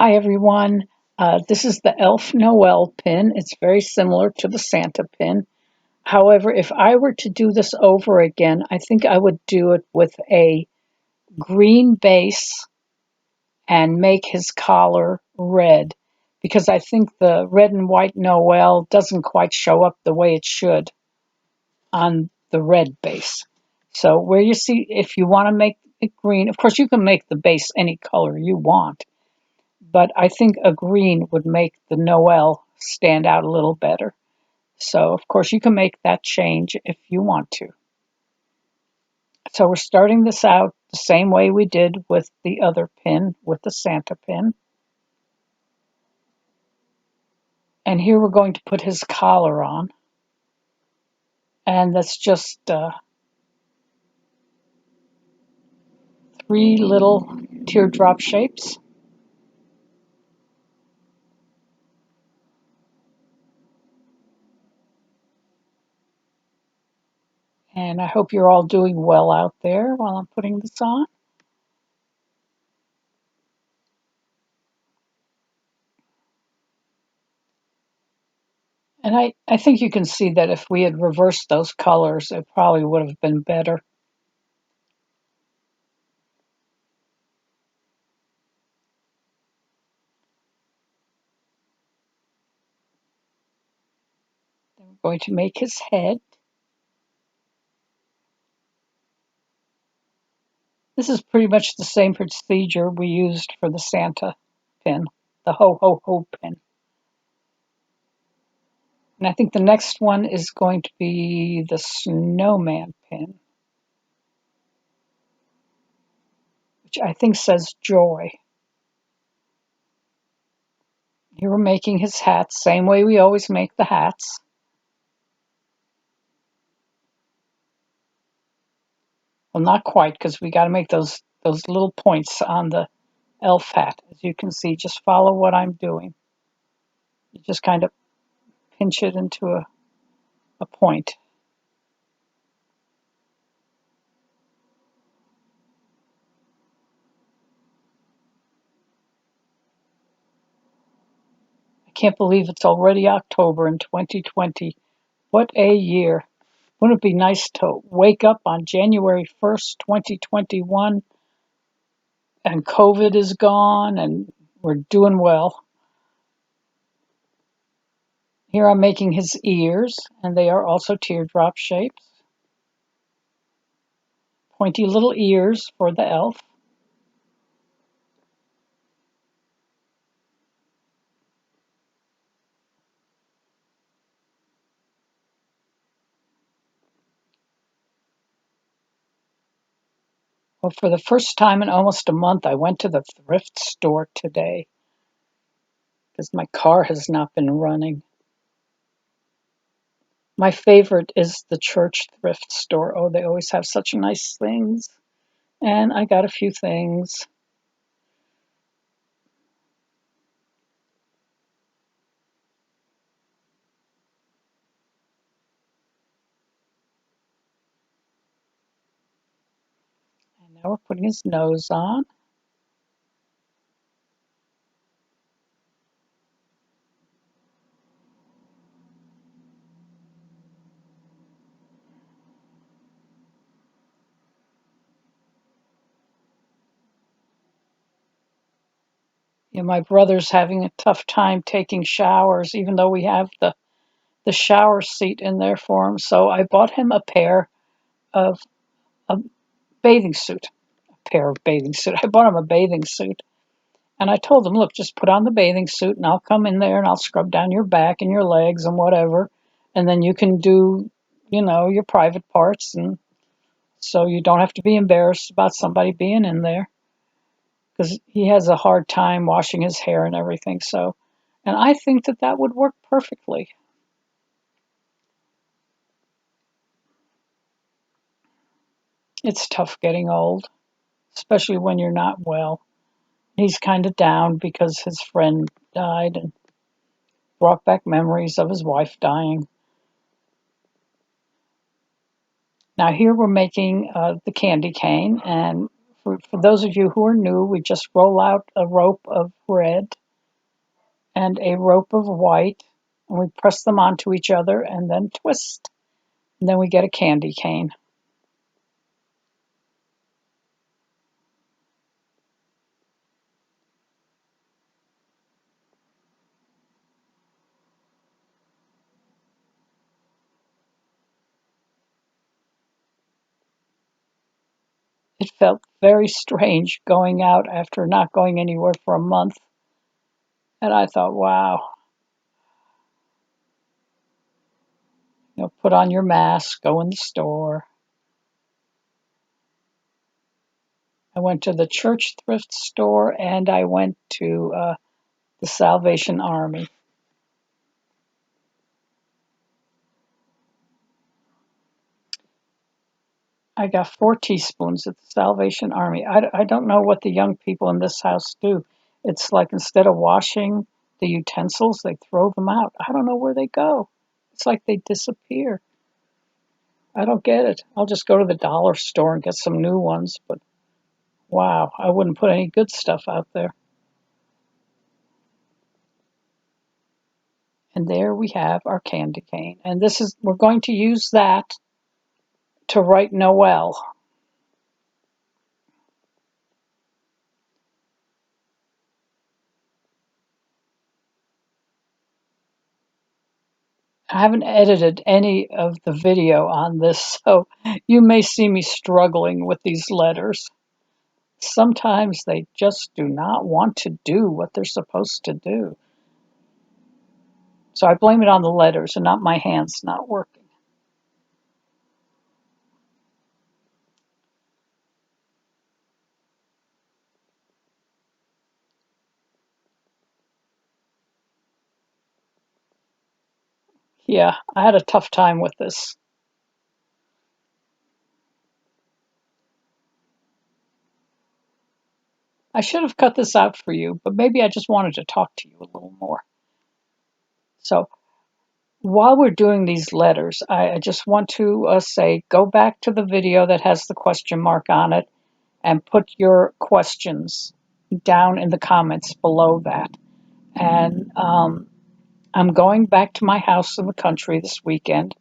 Hi everyone. This is the Elf Noel pin. It's very similar to the Santa pin. However, if I were to do this over again, I think I would do it with a green base and make his collar red because I think the red and white Noel doesn't quite show up the way it should on the red base. So where you see, if you want to make it green, of course you can make the base any color you want. But I think a green would make the Noel stand out a little better. So, of course, you can make that change if you want to. So we're starting this out the same way we did with the other pin, with the Santa pin. And here we're going to put his collar on. And that's just three little teardrop shapes. And I hope you're all doing well out there while I'm putting this on. And I think you can see that if we had reversed those colors, it probably would have been better. Then we're going to make his head. This is pretty much the same procedure we used for the Santa pin, the ho ho ho pin. And I think the next one is going to be the snowman pin, which I think says joy. Here we're making his hat, same way we always make the hats. Well, not quite, because we got to make those little points on the elf hat. As you can see, just follow what I'm doing. You just kind of pinch it into a point. I can't believe it's already October in 2020. What a year. Wouldn't it be nice to wake up on January 1st, 2021, and COVID is gone and we're doing well? Here I'm making his ears, and they are also teardrop shapes. Pointy little ears for the elf. Well, for the first time in almost a month, I went to the thrift store today because my car has not been running. My favorite is the church thrift store. Oh, they always have such nice things. And I got a few things. And now we're putting his nose on. My brother's having a tough time taking showers, even though we have the shower seat in there for him. So I bought him a pair of a bathing suit. A pair of bathing suit. I bought him a bathing suit. And I told him, look, just put on the bathing suit and I'll come in there and I'll scrub down your back and your legs and whatever. And then you can do, your private parts. And so you don't have to be embarrassed about somebody being in there, because he has a hard time washing his hair and everything. So, and I think that would work perfectly. It's tough getting old, especially when you're not well. He's kind of down because his friend died and brought back memories of his wife dying. Now here we're making the candy cane, and For those of you who are new, we just roll out a rope of red and a rope of white, and we press them onto each other and then twist. And then we get a candy cane. It felt very strange going out after not going anywhere for a month. And I thought, wow, put on your mask, go in the store. I went to the church thrift store and I went to the Salvation Army. I got 4 teaspoons at the Salvation Army. I don't know what the young people in this house do. It's like instead of washing the utensils, they throw them out. I don't know where they go. It's like they disappear. I don't get it. I'll just go to the dollar store and get some new ones, but wow, I wouldn't put any good stuff out there. And there we have our candy cane. And we're going to use that to write Noel. I haven't edited any of the video on this, so you may see me struggling with these letters. Sometimes they just do not want to do what they're supposed to do. So I blame it on the letters and not my hands not working. Yeah, I had a tough time with this. I should have cut this out for you, but maybe I just wanted to talk to you a little more. So while we're doing these letters, I just want to say go back to the video that has the question mark on it and put your questions down in the comments below that. And I'm going back to my house in the country this weekend.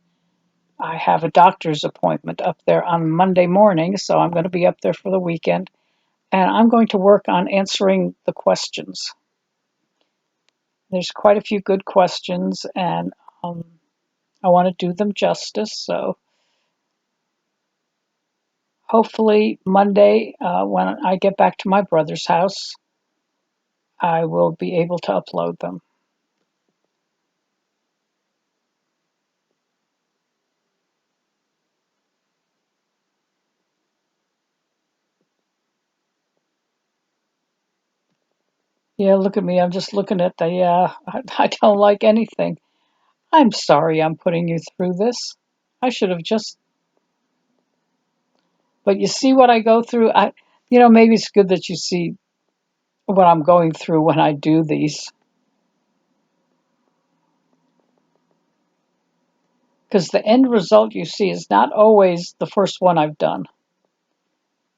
I have a doctor's appointment up there on Monday morning, so I'm going to be up there for the weekend. And I'm going to work on answering the questions. There's quite a few good questions, and I want to do them justice. So hopefully Monday, when I get back to my brother's house, I will be able to upload them. Yeah, look at me. I'm just looking at I don't like anything. I'm sorry I'm putting you through this. I should have just, but you see what I go through? Maybe it's good that you see what I'm going through when I do these. Because the end result you see is not always the first one I've done.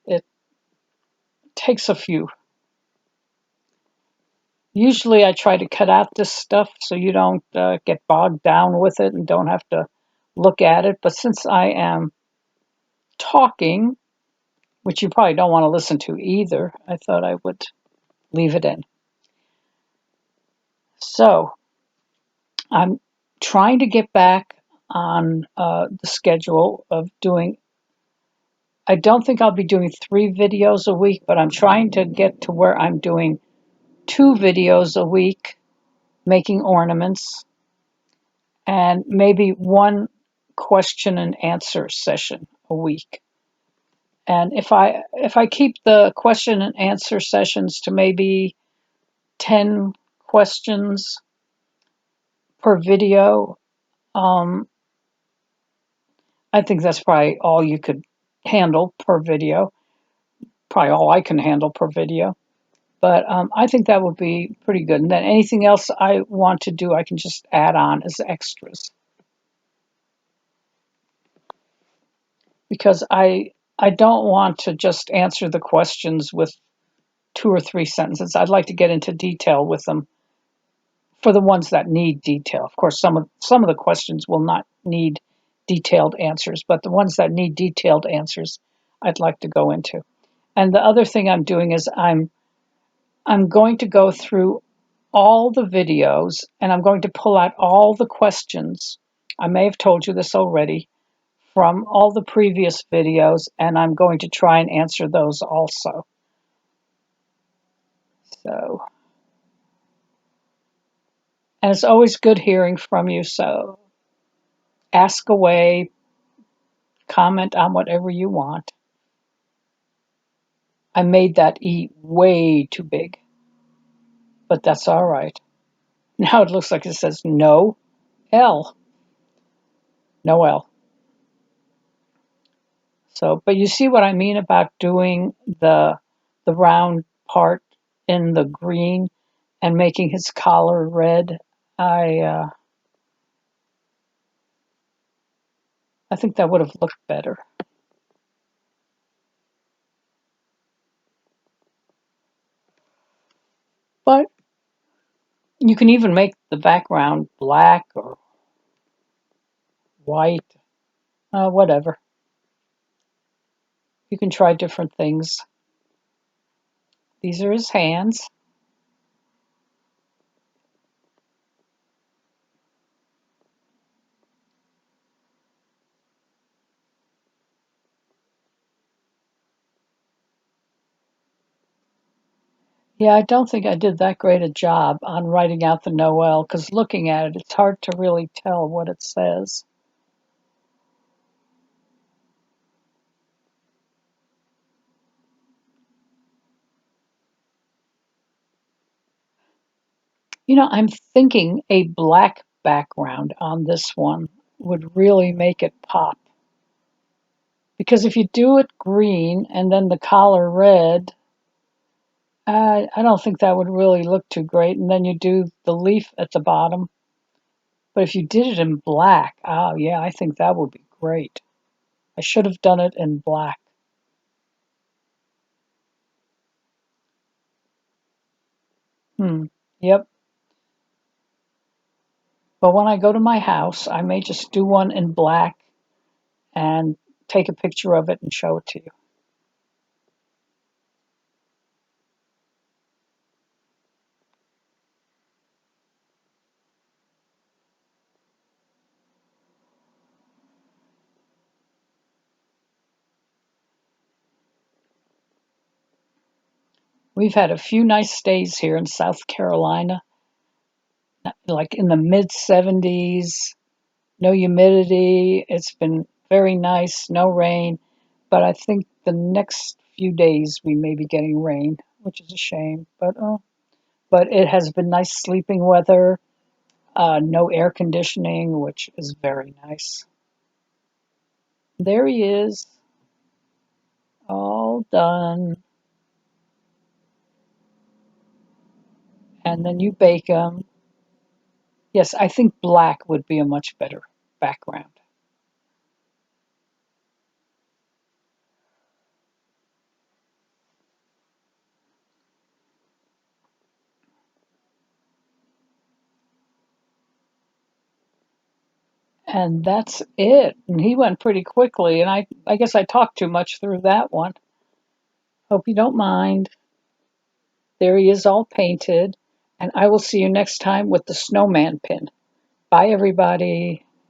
It takes a few. Usually I try to cut out this stuff so you don't get bogged down with it and don't have to look at it. But since I am talking, which you probably don't want to listen to either, I thought I would leave it in. So I'm trying to get back on the schedule of doing. I don't think I'll be doing 3 videos a week, but I'm trying to get to where I'm doing 2 videos a week making ornaments and maybe 1 question and answer session a week. And if I keep the question and answer sessions to maybe 10 questions per video, I think that's probably all you could handle per video. Probably all I can handle per video. But I think that would be pretty good. And then anything else I want to do, I can just add on as extras. Because I don't want to just answer the questions with 2 or 3 sentences. I'd like to get into detail with them for the ones that need detail. Of course, some of the questions will not need detailed answers, but the ones that need detailed answers, I'd like to go into. And the other thing I'm doing is I'm going to go through all the videos and I'm going to pull out all the questions. I may have told you this already from all the previous videos, and I'm going to try and answer those also. So, and it's always good hearing from you. So ask away, comment on whatever you want. I made that E way too big, but that's all right. Now it looks like it says no L, Noel. So, but you see what I mean about doing the round part in the green and making his collar red. I think that would have looked better. But you can even make the background black or white, whatever. You can try different things. These are his hands. Yeah, I don't think I did that great a job on writing out the Noel because looking at it, it's hard to really tell what it says. You know, I'm thinking a black background on this one would really make it pop. Because if you do it green and then the collar red, I don't think that would really look too great. And then you do the leaf at the bottom. But if you did it in black, oh yeah, I think that would be great. I should have done it in black. Yep. But when I go to my house, I may just do one in black and take a picture of it and show it to you. We've had a few nice days here in South Carolina, like in the mid 70s, no humidity. It's been very nice, no rain. But I think the next few days we may be getting rain, which is a shame. But it has been nice sleeping weather, no air conditioning, which is very nice. There he is, all done. And then you bake them. Yes, I think black would be a much better background. And that's it. And he went pretty quickly. And I guess I talked too much through that one. Hope you don't mind. There he is all painted. And I will see you next time with the snowman pin. Bye, everybody.